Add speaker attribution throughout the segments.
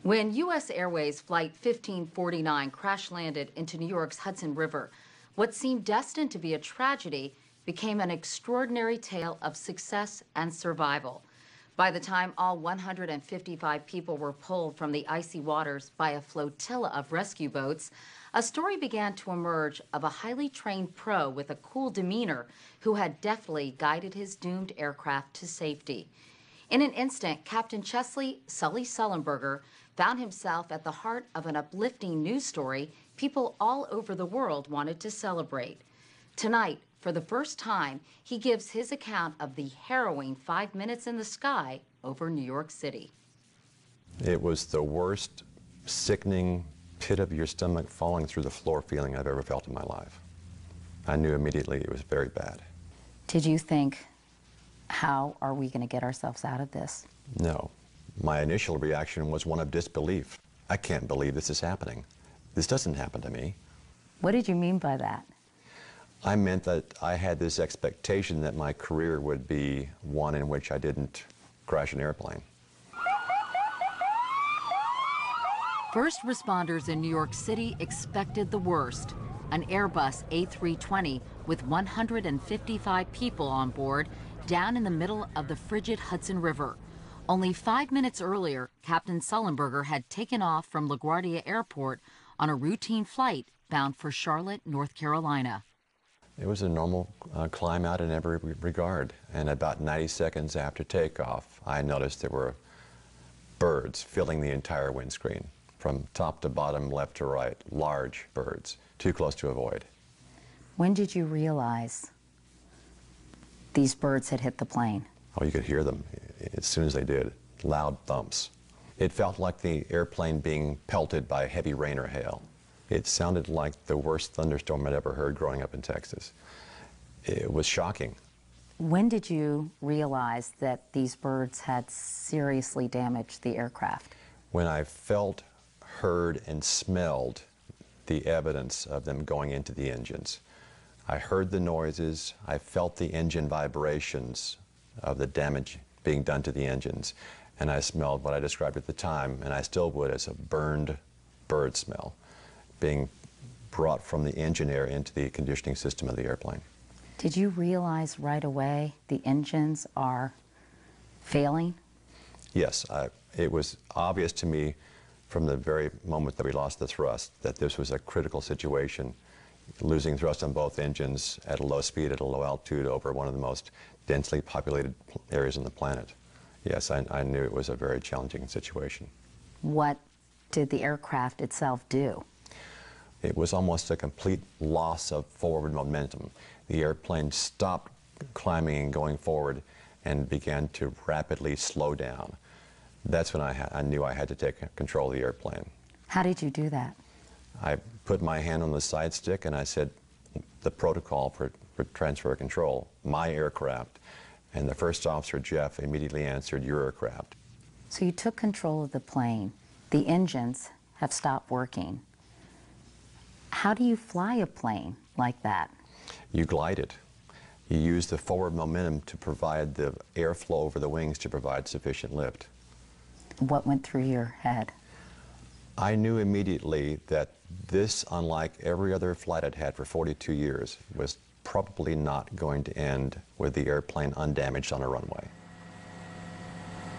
Speaker 1: When U.S. Airways Flight 1549 crash-landed into New York's Hudson River, what seemed destined to be a tragedy became an extraordinary tale of success and survival. By the time all 155 people were pulled from the icy waters by a flotilla of rescue boats, a story began to emerge of a highly trained pro with a cool demeanor who had deftly guided his doomed aircraft to safety. In an instant, Captain Chesley "Sully" Sullenberger found himself at the heart of an uplifting news story people all over the world wanted to celebrate. Tonight, for the first time, he gives his account of the harrowing 5 minutes in the sky over New York City.
Speaker 2: It was the worst, sickening, pit of your stomach falling through the floor feeling I've ever felt in my life. I knew immediately it was very bad.
Speaker 1: Did you think, how are we going to get ourselves out of this?
Speaker 2: No. My initial reaction was one of disbelief. I can't believe this is happening. This doesn't happen to me.
Speaker 1: What did you mean by that?
Speaker 2: I meant that I had this expectation that my career would be one in which I didn't crash an airplane.
Speaker 1: First responders in New York City expected the worst. An Airbus A320 with 155 people on board down in the middle of the frigid Hudson River. Only 5 minutes earlier, Captain Sullenberger had taken off from LaGuardia Airport on a routine flight bound for Charlotte, North Carolina.
Speaker 2: It was a normal climb out in every regard, and about 90 seconds after takeoff, I noticed there were birds filling the entire windscreen, from top to bottom, left to right, large birds, too close to avoid.
Speaker 1: When did you realize these birds had hit the plane?
Speaker 2: Oh, you could hear them as soon as they did, loud thumps. It felt like the airplane being pelted by heavy rain or hail. It sounded like the worst thunderstorm I'd ever heard growing up in Texas. It was shocking.
Speaker 1: When did you realize that these birds had seriously damaged the aircraft?
Speaker 2: When I felt, heard, and smelled the evidence of them going into the engines. I heard the noises, I felt the engine vibrations of the damage being done to the engines, and I smelled what I described at the time, and I still would, as a burned bird smell, being brought from the engine air into the conditioning system of the airplane.
Speaker 1: Did you realize right away the engines are failing?
Speaker 2: Yes, it was obvious to me from the very moment that we lost the thrust that this was a critical situation, losing thrust on both engines at a low speed, at a low altitude, over one of the most densely populated areas on the planet. Yes, I knew it was a very challenging situation.
Speaker 1: What did the aircraft itself do?
Speaker 2: It was almost a complete loss of forward momentum. The airplane stopped climbing and going forward and began to rapidly slow down. That's when I knew I had to take control of the airplane.
Speaker 1: How did you do that?
Speaker 2: I put my hand on the side stick and I said the protocol for transfer of control, my aircraft, and the first officer, Jeff, immediately answered, your aircraft.
Speaker 1: So you took control of the plane. The engines have stopped working. How do you fly a plane like that?
Speaker 2: You glide it. You use the forward momentum to provide the airflow over the wings to provide sufficient lift.
Speaker 1: What went through your head?
Speaker 2: I knew immediately that this, unlike every other flight I'd had for 42 years, was probably not going to end with the airplane undamaged on a runway.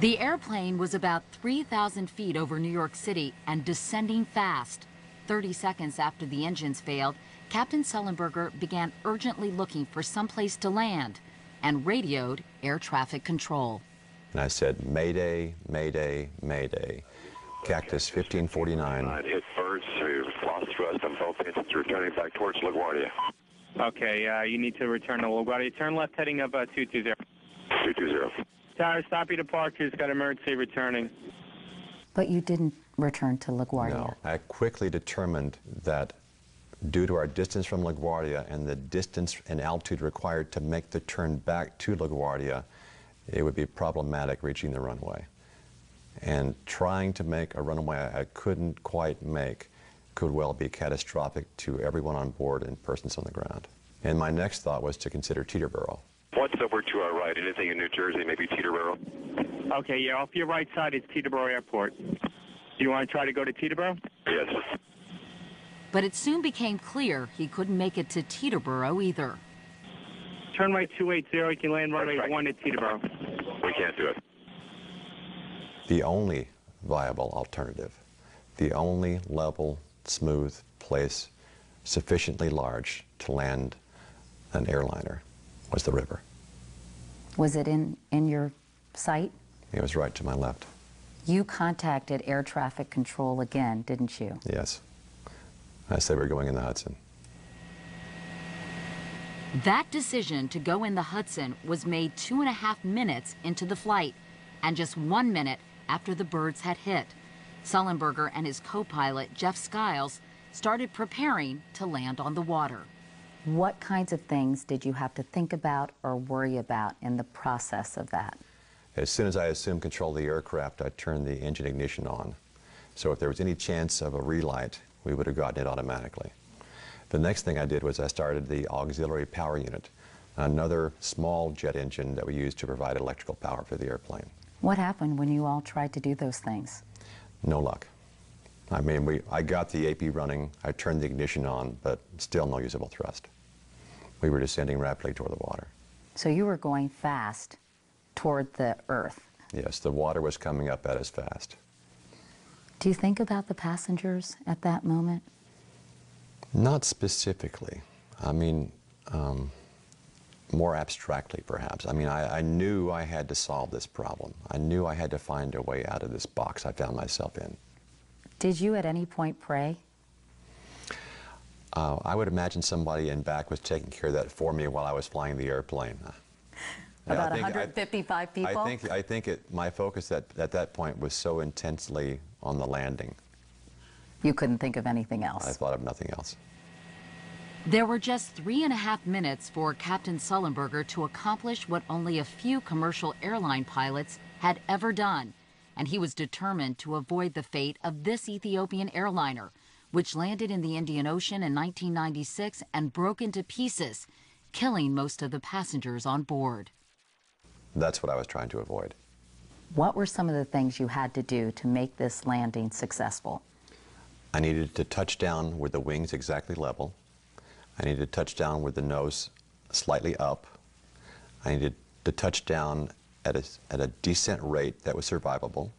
Speaker 1: The airplane was about 3,000 feet over New York City and descending fast. 30 seconds after the engines failed, Captain Sullenberger began urgently looking for someplace to land and radioed air traffic control.
Speaker 2: And I said, Mayday, Mayday, Mayday. Cactus 1549.
Speaker 3: Hit birds, we've lost thrust on both engines, returning back towards LaGuardia.
Speaker 4: Okay, you need to return to LaGuardia. Turn left heading up 220.
Speaker 3: 220.
Speaker 4: Tower, stop your departures, got emergency returning.
Speaker 1: But you didn't return to LaGuardia.
Speaker 2: No, I quickly determined that due to our distance from LaGuardia and the distance and altitude required to make the turn back to LaGuardia, it would be problematic reaching the runway. And trying to make a runway I couldn't quite make could well be catastrophic to everyone on board and persons on the ground. And my next thought was to consider Teterboro.
Speaker 3: What's over to our right? Anything in New Jersey, maybe Teterboro?
Speaker 4: Okay, yeah, off your right side is Teterboro Airport. Do you want to try to go to Teterboro?
Speaker 3: Yes.
Speaker 1: But it soon became clear he couldn't make it to Teterboro either.
Speaker 4: Turn right 280. You can land runway 1 at Teterboro.
Speaker 3: We can't do it.
Speaker 2: The only viable alternative, the only level, smooth place sufficiently large to land an airliner was the river.
Speaker 1: Was it in your sight?
Speaker 2: It was right to my left.
Speaker 1: You contacted air traffic control again, didn't you?
Speaker 2: Yes. I said we're going in the Hudson.
Speaker 1: That decision to go in the Hudson was made 2.5 minutes into the flight and just 1 minute after the birds had hit. Sullenberger and his co-pilot, Jeff Skiles, started preparing to land on the water. What kinds of things did you have to think about or worry about in the process of that?
Speaker 2: As soon as I assumed control of the aircraft, I turned the engine ignition on. So if there was any chance of a relight, we would have gotten it automatically. The next thing I did was I started the auxiliary power unit, another small jet engine that we use to provide electrical power for the airplane.
Speaker 1: What happened when you all tried to do those things?
Speaker 2: No luck. I mean, I got the AP running, I turned the ignition on, but still no usable thrust. We were descending rapidly toward the water.
Speaker 1: So you were going fast toward the earth.
Speaker 2: Yes, the water was coming up at us fast.
Speaker 1: Do you think about the passengers at that moment?
Speaker 2: Not specifically. I mean, more abstractly, perhaps. I mean, I knew I had to solve this problem. I knew I had to find a way out of this box I found myself in.
Speaker 1: Did you at any point pray?
Speaker 2: I would imagine somebody in back was taking care of that for me while I was flying the airplane.
Speaker 1: About 155 people?
Speaker 2: I think my focus at that point was so intensely on the landing.
Speaker 1: You couldn't think of anything else?
Speaker 2: I thought of nothing else.
Speaker 1: There were just 3.5 minutes for Captain Sullenberger to accomplish what only a few commercial airline pilots had ever done, and he was determined to avoid the fate of this Ethiopian airliner, which landed in the Indian Ocean in 1996 and broke into pieces, killing most of the passengers on board.
Speaker 2: That's what I was trying to avoid.
Speaker 1: What were some of the things you had to do to make this landing successful?
Speaker 2: I needed to touch down with the wings exactly level. I needed to touch down with the nose slightly up. I needed to touch down at a descent rate that was survivable.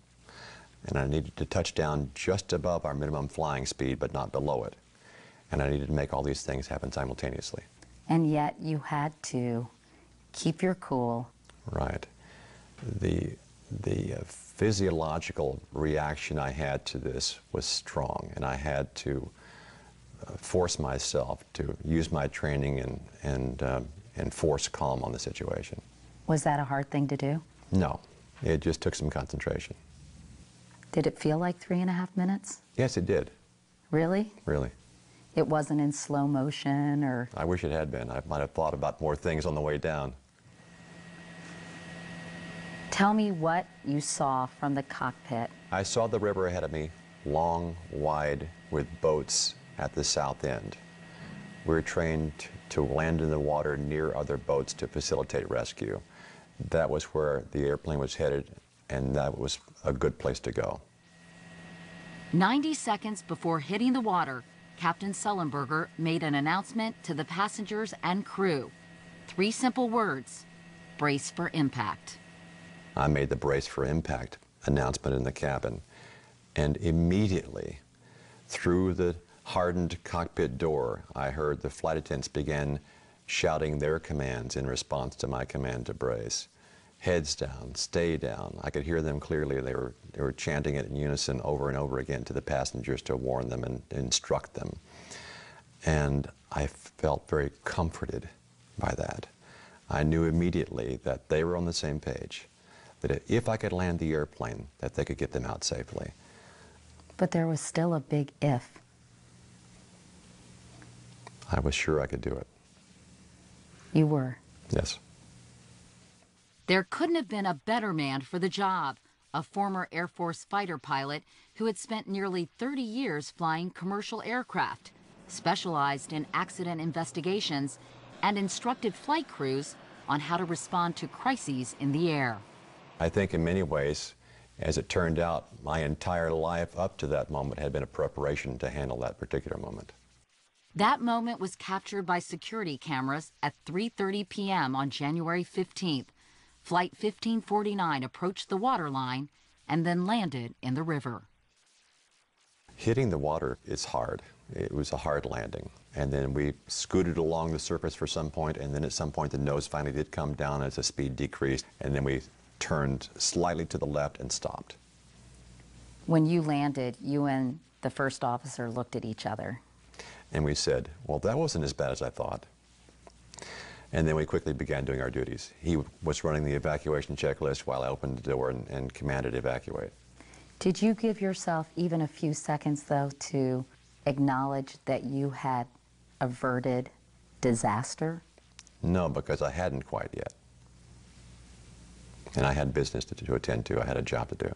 Speaker 2: And I needed to touch down just above our minimum flying speed, but not below it. And I needed to make all these things happen simultaneously.
Speaker 1: And yet you had to keep your cool.
Speaker 2: Right. The physiological reaction I had to this was strong, and I had to force myself to use my training and force calm on the situation.
Speaker 1: Was that a hard thing to do?
Speaker 2: No, it just took some concentration.
Speaker 1: Did it feel like 3.5 minutes?
Speaker 2: Yes, it did.
Speaker 1: Really?
Speaker 2: Really.
Speaker 1: It wasn't in slow motion or...
Speaker 2: I wish it had been. I might have thought about more things on the way down.
Speaker 1: Tell me what you saw from the cockpit.
Speaker 2: I saw the river ahead of me, long, wide, with boats at the south end. We were trained to land in the water near other boats to facilitate rescue. That was where the airplane was headed, and that was a good place to go.
Speaker 1: 90 seconds before hitting the water, Captain Sullenberger made an announcement to the passengers and crew. 3 simple words: brace for impact.
Speaker 2: I made the brace for impact announcement in the cabin, and immediately through the hardened cockpit door, I heard the flight attendants begin shouting their commands in response to my command to brace. Heads down, stay down. I could hear them clearly. They were chanting it in unison over and over again to the passengers to warn them and instruct them. And I felt very comforted by that. I knew immediately that they were on the same page, that if I could land the airplane, that they could get them out safely.
Speaker 1: But there was still a big if.
Speaker 2: I was sure I could do it.
Speaker 1: You were?
Speaker 2: Yes.
Speaker 1: There couldn't have been a better man for the job, a former Air Force fighter pilot who had spent nearly 30 years flying commercial aircraft, specialized in accident investigations, and instructed flight crews on how to respond to crises in the air.
Speaker 2: I think in many ways As it turned out, my entire life up to that moment had been a preparation to handle that particular moment.
Speaker 1: That moment was captured by security cameras at 3:30 p.m. on January 15th. Flight 1549 approached the waterline and then landed in the river.
Speaker 2: Hitting the water is hard. It was a hard landing. And then we scooted along the surface for some point, and then at some point the nose finally did come down as the speed decreased, and then we turned slightly to the left and stopped.
Speaker 1: When you landed, you and the first officer looked at each other.
Speaker 2: And we said, well, that wasn't as bad as I thought. And then we quickly began doing our duties. He was running the evacuation checklist while I opened the door and commanded evacuate.
Speaker 1: Did you give yourself even a few seconds, though, to acknowledge that you had averted disaster?
Speaker 2: No, because I hadn't quite yet. And I had business to attend to. I had a job to do.